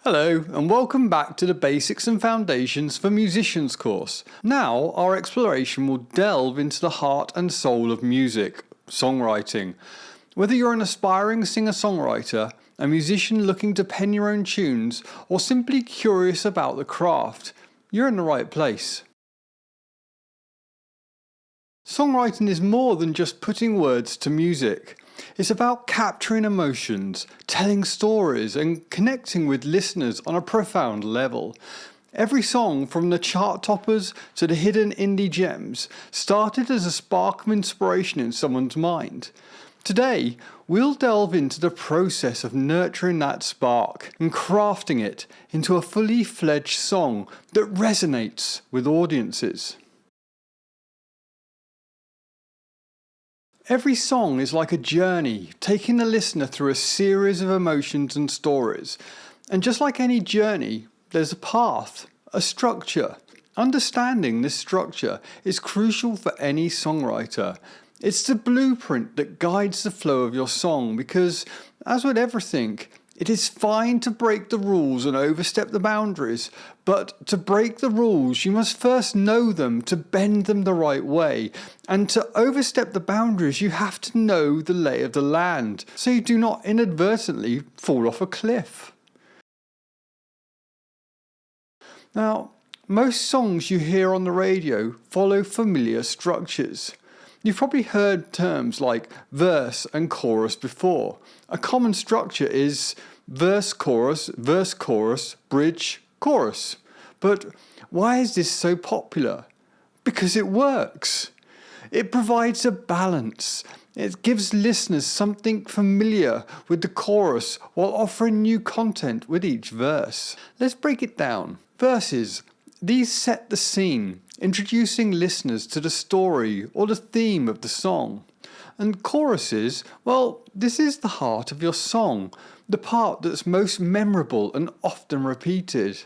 Hello and welcome back to the Basics and Foundations for Musicians course. Now our exploration will delve into the heart and soul of music, songwriting. Whether you're an aspiring singer-songwriter, a musician looking to pen your own tunes, or simply curious about the craft, you're in the right place. Songwriting is more than just putting words to music. It's about capturing emotions, telling stories, and connecting with listeners on a profound level. Every song, from the chart toppers to the hidden indie gems, started as a spark of inspiration in someone's mind. Today, we'll delve into the process of nurturing that spark and crafting it into a fully fledged song that resonates with audiences. Every song is like a journey, taking the listener through a series of emotions and stories. And just like any journey, there's a path, a structure. Understanding this structure is crucial for any songwriter. It's the blueprint that guides the flow of your song because, as with everything, it is fine to break the rules and overstep the boundaries, but to break the rules you must first know them to bend them the right way, and to overstep the boundaries you have to know the lay of the land, so you do not inadvertently fall off a cliff. Now, most songs you hear on the radio follow familiar structures. You've probably heard terms like verse and chorus before. A common structure is verse, chorus, bridge, chorus. But why is this so popular? Because it works. It provides a balance. It gives listeners something familiar with the chorus while offering new content with each verse. Let's break it down. Verses. These set the scene, introducing listeners to the story or the theme of the song. And choruses, well, this is the heart of your song, the part that's most memorable and often repeated.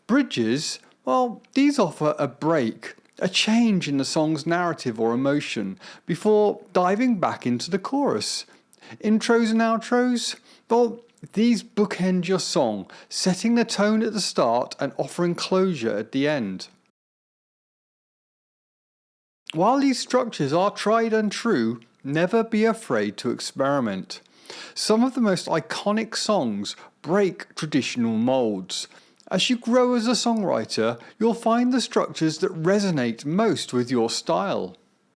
Bridges, well, these offer a break, a change in the song's narrative or emotion, before diving back into the chorus. Intros and outros, well, these bookend your song, setting the tone at the start and offering closure at the end. While these structures are tried and true, never be afraid to experiment. Some of the most iconic songs break traditional molds. As you grow as a songwriter, you'll find the structures that resonate most with your style.